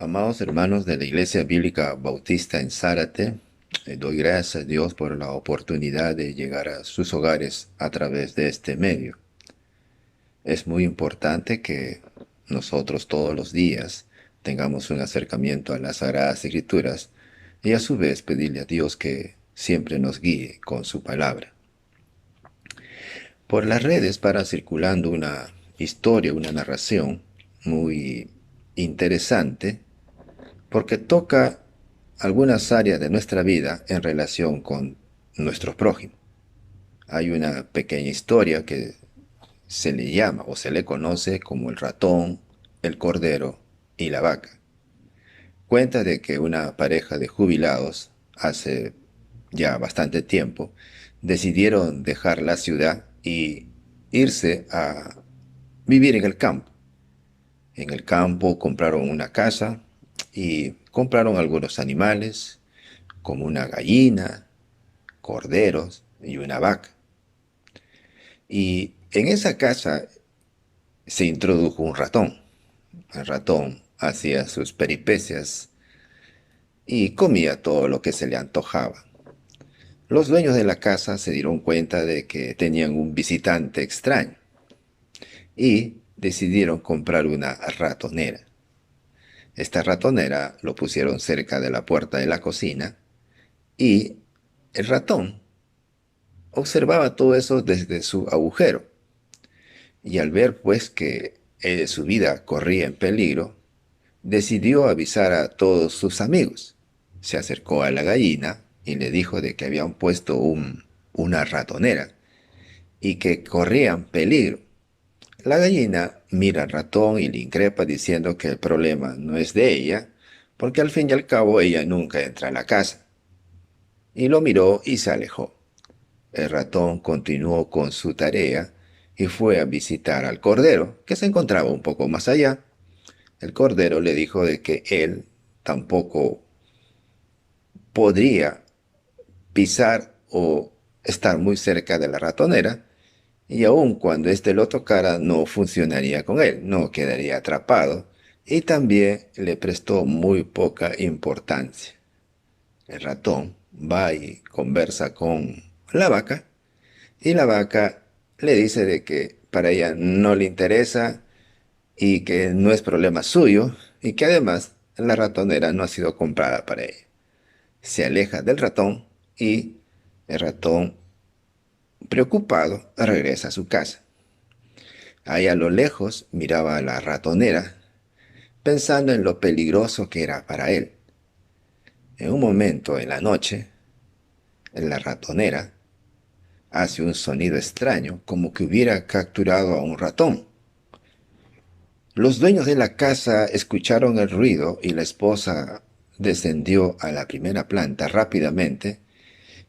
Amados hermanos de la Iglesia Bíblica Bautista en Zárate, doy gracias a Dios por la oportunidad de llegar a sus hogares a través de este medio. Es muy importante que nosotros todos los días tengamos un acercamiento a las Sagradas Escrituras y a su vez pedirle a Dios que siempre nos guíe con su palabra. Por las redes para circulando una historia, una narración muy interesante porque toca algunas áreas de nuestra vida en relación con nuestro prójimo. Hay una pequeña historia que se le llama o se le conoce como el ratón, el cordero y la vaca. Cuenta de que una pareja de jubilados hace ya bastante tiempo decidieron dejar la ciudad y irse a vivir en el campo. En el campo compraron una casa y compraron algunos animales, como una gallina, corderos y una vaca. Y en esa casa se introdujo un ratón. El ratón hacía sus peripecias y comía todo lo que se le antojaba. Los dueños de la casa se dieron cuenta de que tenían un visitante extraño y decidieron comprar una ratonera. Esta ratonera lo pusieron cerca de la puerta de la cocina y el ratón observaba todo eso desde su agujero. Y al ver pues que su vida corría en peligro, decidió avisar a todos sus amigos. Se acercó a la gallina y le dijo de que habían puesto una ratonera y que corrían peligro. La gallina mira al ratón y le increpa diciendo que el problema no es de ella, porque al fin y al cabo ella nunca entra a la casa. Y lo miró y se alejó. El ratón continuó con su tarea y fue a visitar al cordero, que se encontraba un poco más allá. El cordero le dijo de que él tampoco podría pisar o estar muy cerca de la ratonera, y aun cuando éste lo tocara no funcionaría con él, no quedaría atrapado, y también le prestó muy poca importancia. El ratón va y conversa con la vaca, y la vaca le dice de que para ella no le interesa y que no es problema suyo y que además la ratonera no ha sido comprada para ella. Se aleja del ratón y el ratón, preocupado, regresa a su casa. Ahí a lo lejos miraba a la ratonera, pensando en lo peligroso que era para él. En un momento en la noche, la ratonera hace un sonido extraño, como que hubiera capturado a un ratón. Los dueños de la casa escucharon el ruido y la esposa descendió a la primera planta rápidamente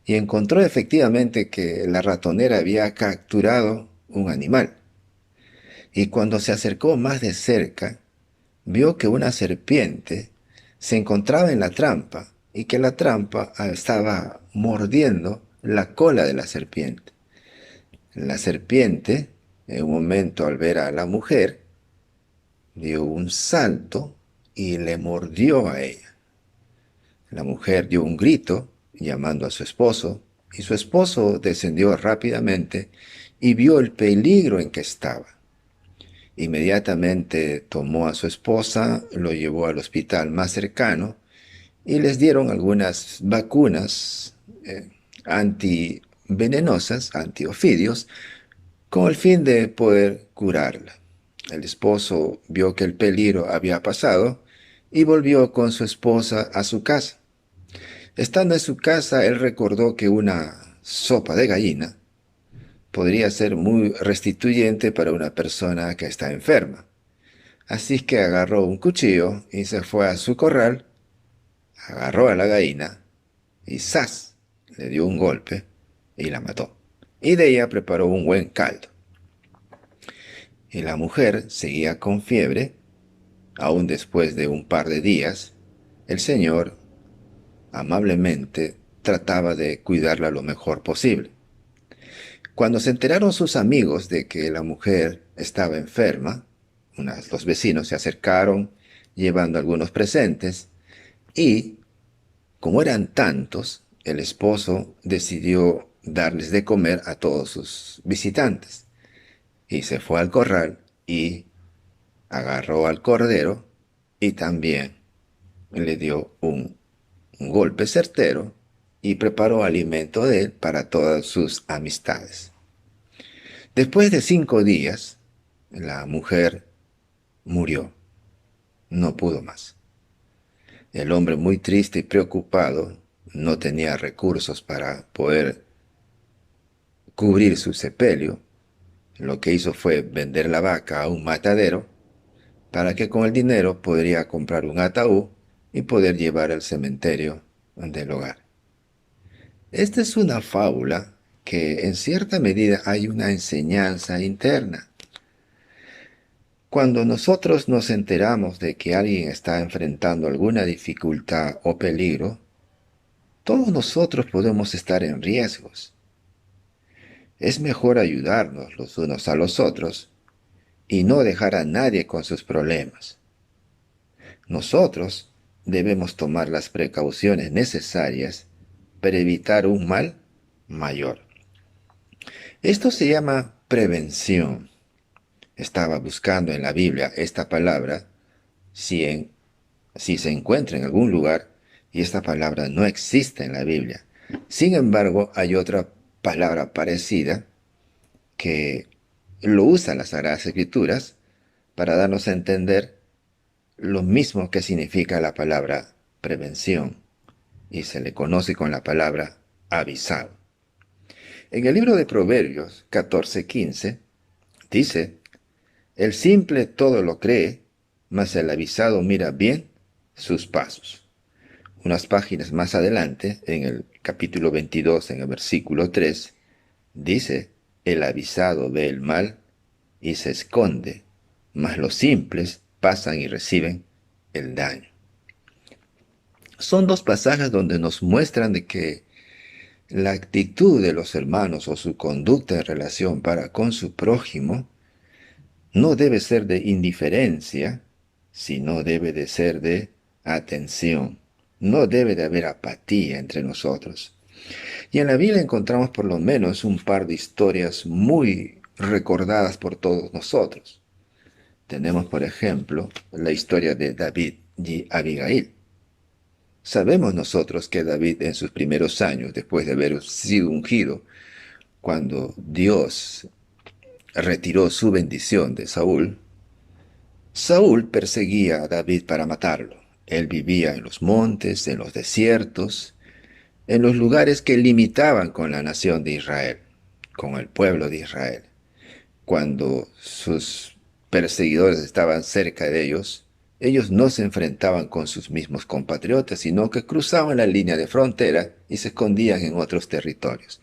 y encontró efectivamente que la ratonera había capturado un animal. Y cuando se acercó más de cerca, vio que una serpiente se encontraba en la trampa y que la trampa estaba mordiendo la cola de la serpiente. La serpiente, en un momento al ver a la mujer, dio un salto y le mordió a ella. La mujer dio un grito llamando a su esposo y su esposo descendió rápidamente y vio el peligro en que estaba. Inmediatamente tomó a su esposa, lo llevó al hospital más cercano y les dieron algunas vacunas antivenenosas, antiofidios, con el fin de poder curarla. El esposo vio que el peligro había pasado y volvió con su esposa a su casa. Estando en su casa, él recordó que una sopa de gallina podría ser muy restituyente para una persona que está enferma. Así que agarró un cuchillo y se fue a su corral, agarró a la gallina y ¡zas! Le dio un golpe y la mató. Y de ella preparó un buen caldo. Y la mujer seguía con fiebre. Aún después de un par de días, el Señor amablemente trataba de cuidarla lo mejor posible. Cuando se enteraron sus amigos de que la mujer estaba enferma, los vecinos se acercaron, llevando algunos presentes, y como eran tantos, el esposo decidió darles de comer a todos sus visitantes. Y se fue al corral y agarró al cordero y también le dio un golpe certero y preparó alimento de él para todas sus amistades. Después de 5 días, la mujer murió, no pudo más. El hombre, muy triste y preocupado, no tenía recursos para poder cubrir su sepelio. Lo que hizo fue vender la vaca a un matadero para que con el dinero podría comprar un ataúd y poder llevar al cementerio del hogar. Esta es una fábula que en cierta medida hay una enseñanza interna. Cuando nosotros nos enteramos de que alguien está enfrentando alguna dificultad o peligro, todos nosotros podemos estar en riesgos. Es mejor ayudarnos los unos a los otros y no dejar a nadie con sus problemas. Nosotros debemos tomar las precauciones necesarias para evitar un mal mayor. Esto se llama prevención. Estaba buscando en la Biblia esta palabra, si se encuentra en algún lugar, y esta palabra no existe en la Biblia. Sin embargo, hay otra palabra parecida que lo usan las Sagradas Escrituras para darnos a entender lo mismo que significa la palabra prevención, y se le conoce con la palabra avisado. En el libro de Proverbios 14:15 dice: el simple todo lo cree, mas el avisado mira bien sus pasos. Unas páginas más adelante, en el capítulo 22, en el versículo 3, dice: el avisado ve el mal y se esconde, mas los simples pasan y reciben el daño. Son dos pasajes donde nos muestran de que la actitud de los hermanos o su conducta en relación para con su prójimo no debe ser de indiferencia, sino debe de ser de atención. No debe de haber apatía entre nosotros. Y en la Biblia encontramos por lo menos un par de historias muy recordadas por todos nosotros. Tenemos, por ejemplo, la historia de David y Abigail. Sabemos nosotros que David en sus primeros años, después de haber sido ungido, cuando Dios retiró su bendición de Saúl, Saúl perseguía a David para matarlo. Él vivía en los montes, en los desiertos, en los lugares que limitaban con la nación de Israel, con el pueblo de Israel. Cuando sus perseguidores estaban cerca de ellos no se enfrentaban con sus mismos compatriotas, sino que cruzaban la línea de frontera y se escondían en otros territorios.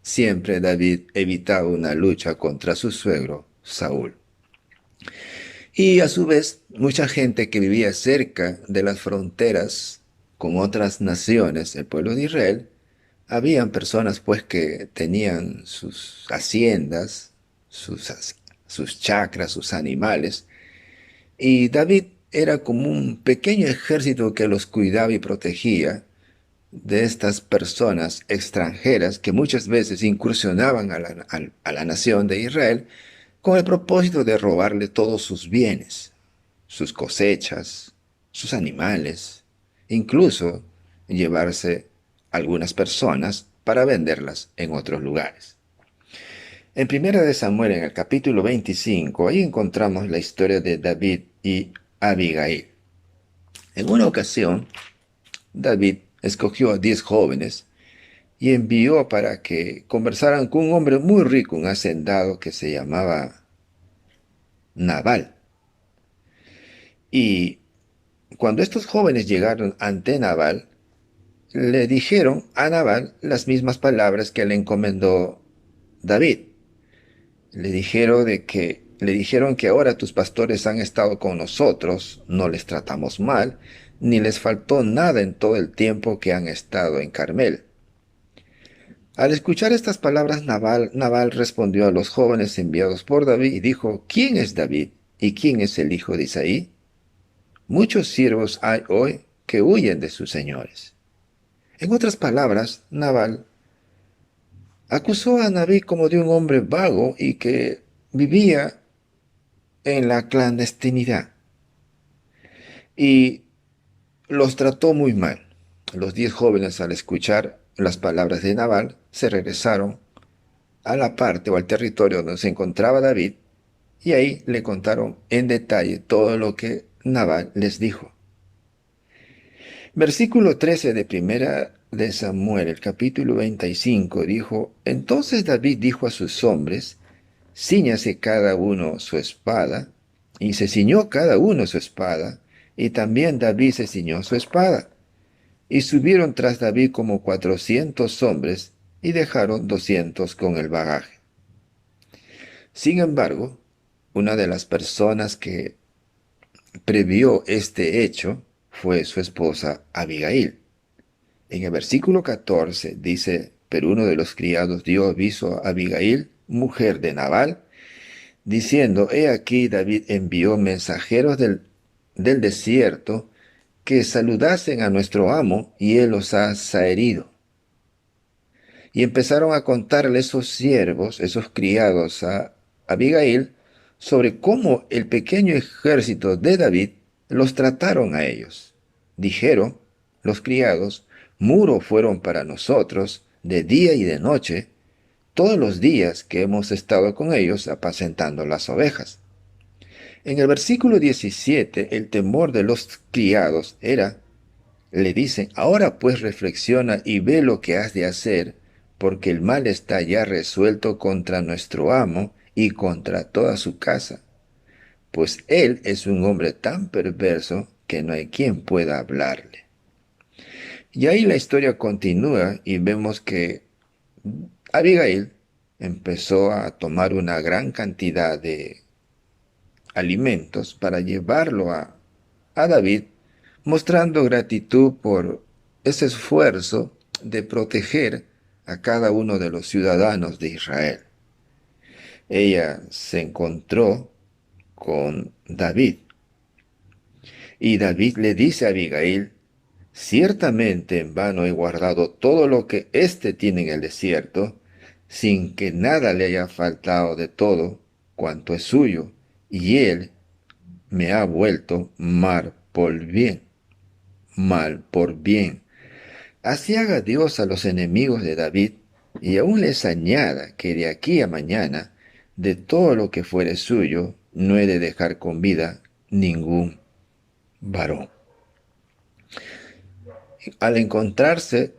Siempre David evitaba una lucha contra su suegro, Saúl. Y a su vez, mucha gente que vivía cerca de las fronteras con otras naciones, el pueblo de Israel, habían personas pues que tenían sus haciendas, sus chacras, sus animales, y David era como un pequeño ejército que los cuidaba y protegía de estas personas extranjeras que muchas veces incursionaban a la nación de Israel con el propósito de robarle todos sus bienes, sus cosechas, sus animales, incluso llevarse algunas personas para venderlas en otros lugares. En Primera de Samuel, en el capítulo 25, ahí encontramos la historia de David y Abigail. En una ocasión, David escogió a 10 jóvenes y envió para que conversaran con un hombre muy rico, un hacendado que se llamaba Nabal. Y cuando estos jóvenes llegaron ante Nabal, le dijeron a Nabal las mismas palabras que le encomendó David. Le dijeron que ahora tus pastores han estado con nosotros, no les tratamos mal, ni les faltó nada en todo el tiempo que han estado en Carmel. Al escuchar estas palabras, Nabal respondió a los jóvenes enviados por David y dijo: ¿quién es David y quién es el hijo de Isaí? Muchos siervos hay hoy que huyen de sus señores. En otras palabras, Nabal acusó a David como de un hombre vago y que vivía en la clandestinidad y los trató muy mal. Los 10 jóvenes, al escuchar las palabras de Nabal, se regresaron a la parte o al territorio donde se encontraba David y ahí le contaron en detalle todo lo que Nabal les dijo. Versículo 13 de Primera de Samuel, el capítulo 25, dijo: Entonces David dijo a sus hombres: Cíñase cada uno su espada. Y se ciñó cada uno su espada, y también David se ciñó su espada. Y subieron tras David como 400 hombres, y dejaron 200 con el bagaje. Sin embargo, una de las personas que previó este hecho fue su esposa Abigail. En el versículo 14 dice: Pero uno de los criados dio aviso a Abigail, mujer de Nabal, diciendo: He aquí David envió mensajeros del desierto que saludasen a nuestro amo, y él los ha zaherido. Y empezaron a contarle esos siervos, esos criados a Abigail, sobre cómo el pequeño ejército de David los trataron a ellos. Dijeron los criados: Muro fueron para nosotros de día y de noche, todos los días que hemos estado con ellos apacentando las ovejas. En el versículo 17, el temor de los criados era, le dicen: Ahora pues reflexiona y ve lo que has de hacer, porque el mal está ya resuelto contra nuestro amo y contra toda su casa, pues él es un hombre tan perverso que no hay quien pueda hablarle. Y ahí la historia continúa y vemos que Abigail empezó a tomar una gran cantidad de alimentos para llevarlo a David, mostrando gratitud por ese esfuerzo de proteger a cada uno de los ciudadanos de Israel. Ella se encontró con David y David le dice a Abigail: Ciertamente en vano he guardado todo lo que éste tiene en el desierto, sin que nada le haya faltado de todo cuanto es suyo, y él me ha vuelto mal por bien. Así haga Dios a los enemigos de David, y aún les añada que de aquí a mañana, de todo lo que fuere suyo, no he de dejar con vida ningún varón. Al encontrarse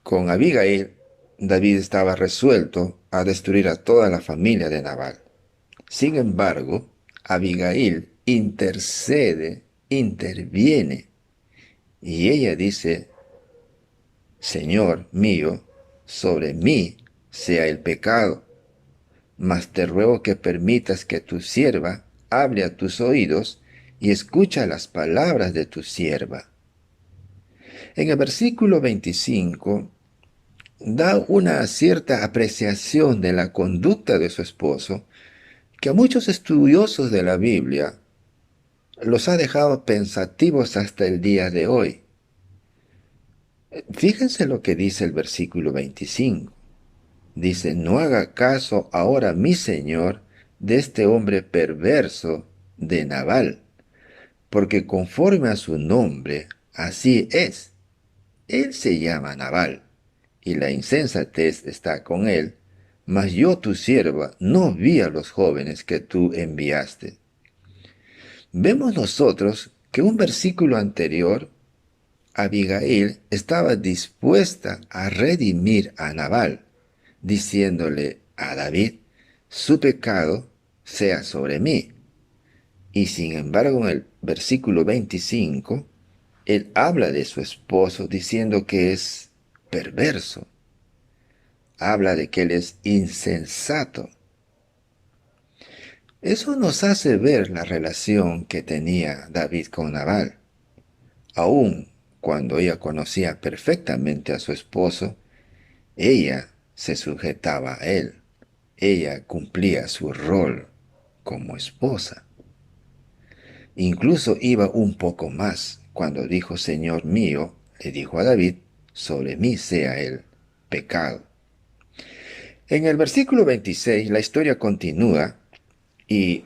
con Abigail, David estaba resuelto a destruir a toda la familia de Nabal. Sin embargo, Abigail interviene, y ella dice: Señor mío, sobre mí sea el pecado, mas te ruego que permitas que tu sierva hable a tus oídos y escucha las palabras de tu sierva. En el versículo 25 da una cierta apreciación de la conducta de su esposo que a muchos estudiosos de la Biblia los ha dejado pensativos hasta el día de hoy. Fíjense lo que dice el versículo 25. Dice: No haga caso ahora mi señor de este hombre perverso de Nabal, porque conforme a su nombre, así es. Él se llama Nabal, y la insensatez está con él, mas yo tu sierva no vi a los jóvenes que tú enviaste. Vemos nosotros que un versículo anterior, Abigail estaba dispuesta a redimir a Nabal, diciéndole a David: Su pecado sea sobre mí. Y sin embargo, en el versículo 25, él habla de su esposo diciendo que es perverso. Habla de que él es insensato. Eso nos hace ver la relación que tenía David con Nabal. Aun cuando ella conocía perfectamente a su esposo, ella se sujetaba a él. Ella cumplía su rol como esposa. Incluso iba un poco más cuando dijo, Señor mío, le dijo a David, sobre mí sea el pecado. En el versículo 26 la historia continúa y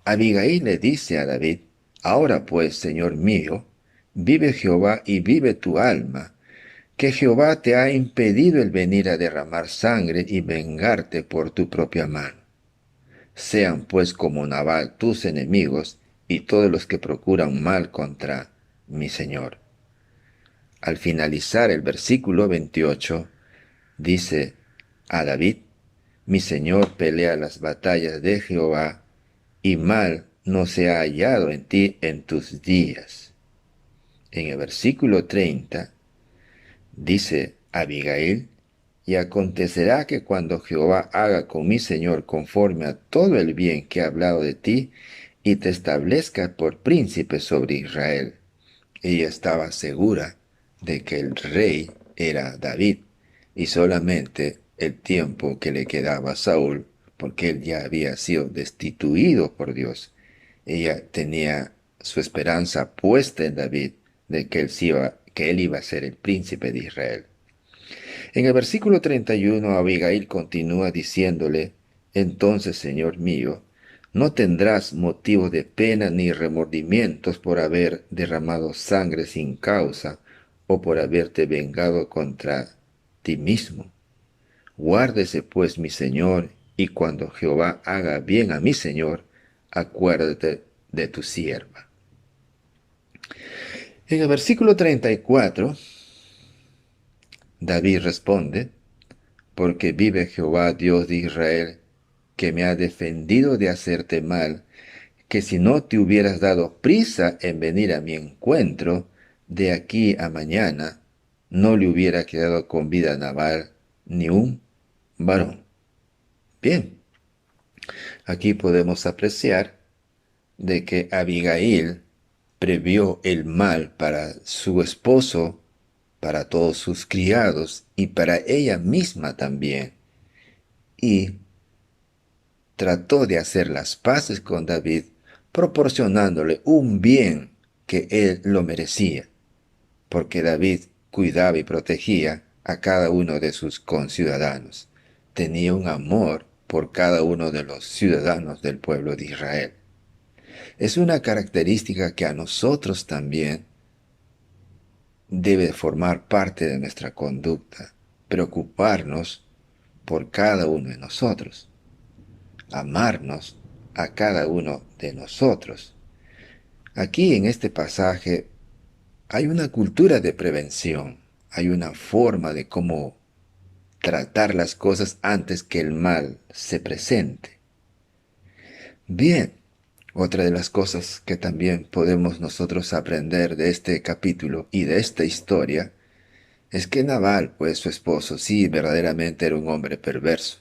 Abigail le dice a David, ahora pues, Señor mío, vive Jehová y vive tu alma, que Jehová te ha impedido el venir a derramar sangre y vengarte por tu propia mano. Sean pues como Nabal tus enemigos y todos los que procuran mal contra mi Señor. Al finalizar el versículo 28, dice a David, mi Señor pelea las batallas de Jehová, y mal no se ha hallado en ti en tus días. En el versículo 30, dice Abigail, y acontecerá que cuando Jehová haga con mi Señor conforme a todo el bien que ha hablado de ti, y te establezca por príncipe sobre Israel. Ella estaba segura de que el rey era David, y solamente el tiempo que le quedaba a Saúl, porque él ya había sido destituido por Dios. Ella tenía su esperanza puesta en David, de que él iba a ser el príncipe de Israel. En el versículo 31, Abigail continúa diciéndole, entonces, Señor mío, no tendrás motivo de pena ni remordimientos por haber derramado sangre sin causa o por haberte vengado contra ti mismo. Guárdese pues mi Señor, y cuando Jehová haga bien a mi Señor, acuérdate de tu sierva. En el versículo 34, David responde, porque vive Jehová Dios de Israel, que me ha defendido de hacerte mal, que si no te hubieras dado prisa en venir a mi encuentro, de aquí a mañana, no le hubiera quedado con vida a Nabal ni un varón. Bien, aquí podemos apreciar de que Abigail previó el mal para su esposo, para todos sus criados y para ella misma también. Y trató de hacer las paces con David, proporcionándole un bien que él lo merecía, porque David cuidaba y protegía a cada uno de sus conciudadanos. Tenía un amor por cada uno de los ciudadanos del pueblo de Israel. Es una característica que a nosotros también debe formar parte de nuestra conducta, preocuparnos por cada uno de nosotros, amarnos a cada uno de nosotros. Aquí en este pasaje hay una cultura de prevención, hay una forma de cómo tratar las cosas antes que el mal se presente. Bien, otra de las cosas que también podemos nosotros aprender de este capítulo y de esta historia es que Nabal, pues su esposo, sí, verdaderamente era un hombre perverso.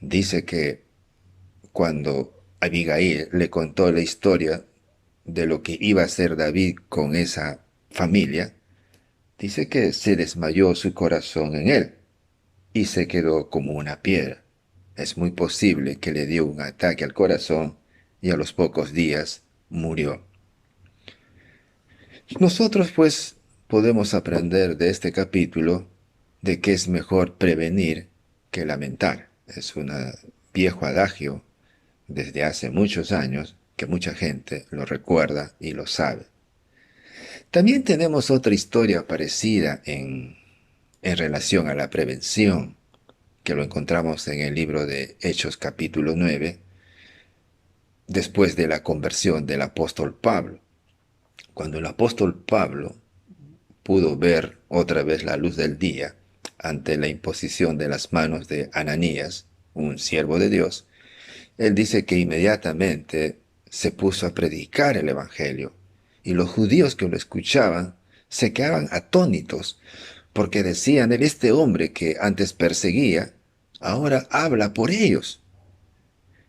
Dice que cuando Abigail le contó la historia de lo que iba a hacer David con esa familia, dice que se desmayó su corazón en él y se quedó como una piedra. Es muy posible que le dio un ataque al corazón y a los pocos días murió. Nosotros pues podemos aprender de este capítulo de que es mejor prevenir que lamentar. Es un viejo adagio desde hace muchos años que mucha gente lo recuerda y lo sabe. También tenemos otra historia parecida en relación a la prevención, que lo encontramos en el libro de Hechos capítulo 9, después de la conversión del apóstol Pablo. Cuando el apóstol Pablo pudo ver otra vez la luz del día ante la imposición de las manos de Ananías, un siervo de Dios, él dice que inmediatamente se puso a predicar el Evangelio, y los judíos que lo escuchaban se quedaban atónitos, porque decían, este hombre que antes perseguía, ahora habla por ellos.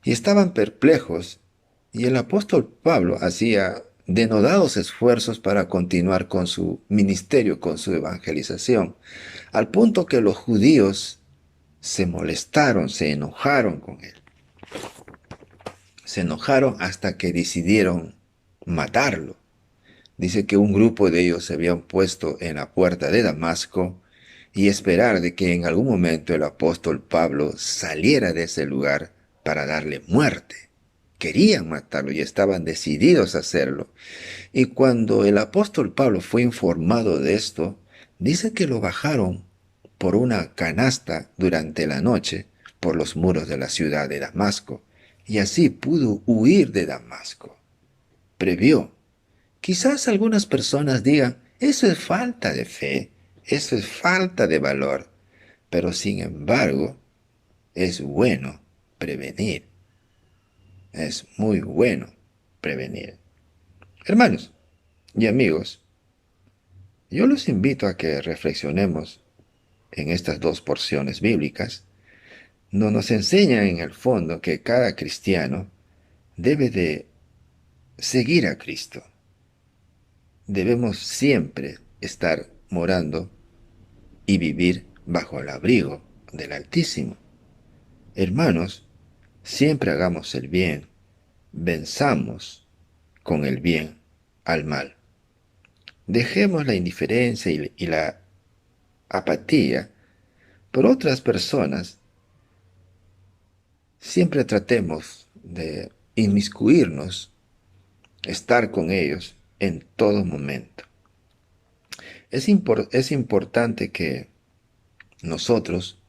Y estaban perplejos, y el apóstol Pablo hacía denodados esfuerzos para continuar con su ministerio, con su evangelización, al punto que los judíos se molestaron, se enojaron con él. Se enojaron hasta que decidieron matarlo. Dice que un grupo de ellos se habían puesto en la puerta de Damasco y esperar de que en algún momento el apóstol Pablo saliera de ese lugar para darle muerte. Querían matarlo y estaban decididos a hacerlo. Y cuando el apóstol Pablo fue informado de esto, dice que lo bajaron por una canasta durante la noche por los muros de la ciudad de Damasco, y así pudo huir de Damasco. Previó. Quizás algunas personas digan, eso es falta de fe, eso es falta de valor, pero sin embargo, es bueno prevenir, es muy bueno prevenir. Hermanos y amigos, yo los invito a que reflexionemos en estas dos porciones bíblicas. No nos enseñan en el fondo que cada cristiano debe de seguir a Cristo. Debemos siempre estar morando y vivir bajo el abrigo del Altísimo. Hermanos, siempre hagamos el bien, venzamos con el bien al mal. Dejemos la indiferencia y la apatía por otras personas. Siempre tratemos de inmiscuirnos, estar con ellos en todo momento. Es importante que nosotros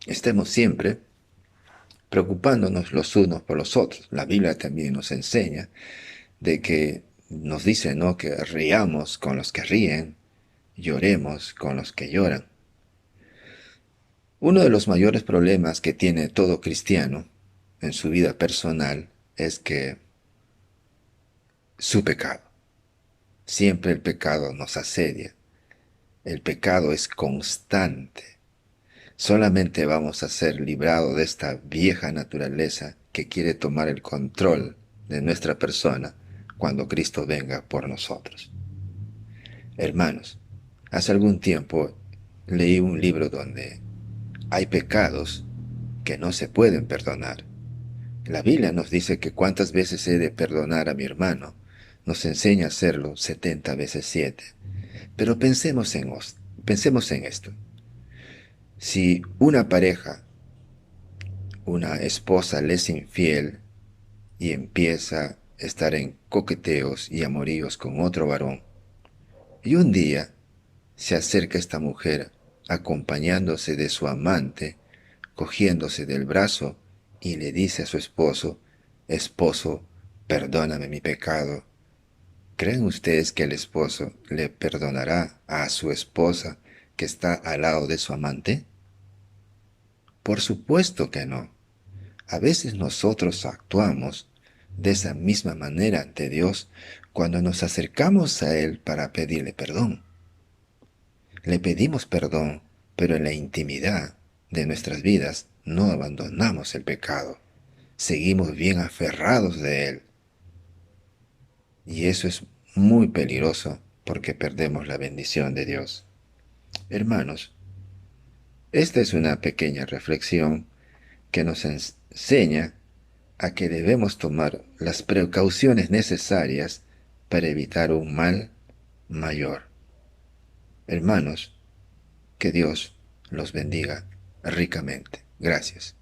estemos siempre preocupándonos los unos por los otros. La Biblia también nos enseña de que nos dice, ¿no?, que riamos con los que ríen, lloremos con los que lloran. Uno de los mayores problemas que tiene todo cristiano en su vida personal es que su pecado. Siempre el pecado nos asedia. El pecado es constante. Solamente vamos a ser librados de esta vieja naturaleza que quiere tomar el control de nuestra persona cuando Cristo venga por nosotros. Hermanos, hace algún tiempo leí un libro donde hay pecados que no se pueden perdonar. La Biblia nos dice que cuántas veces he de perdonar a mi hermano. Nos enseña a hacerlo 70 veces 7. Pero pensemos en esto. Si una pareja, una esposa le es infiel y empieza a estar en coqueteos y amoríos con otro varón, y un día se acerca esta mujer acompañándose de su amante, cogiéndose del brazo, y le dice a su esposo, esposo, perdóname mi pecado. ¿Creen ustedes que el esposo le perdonará a su esposa que está al lado de su amante? Por supuesto que no. A veces nosotros actuamos de esa misma manera ante Dios cuando nos acercamos a Él para pedirle perdón. Le pedimos perdón, pero en la intimidad de nuestras vidas no abandonamos el pecado. Seguimos bien aferrados de Él. Y eso es muy peligroso porque perdemos la bendición de Dios. Hermanos, esta es una pequeña reflexión que nos enseña a que debemos tomar las precauciones necesarias para evitar un mal mayor. Hermanos, que Dios los bendiga ricamente. Gracias.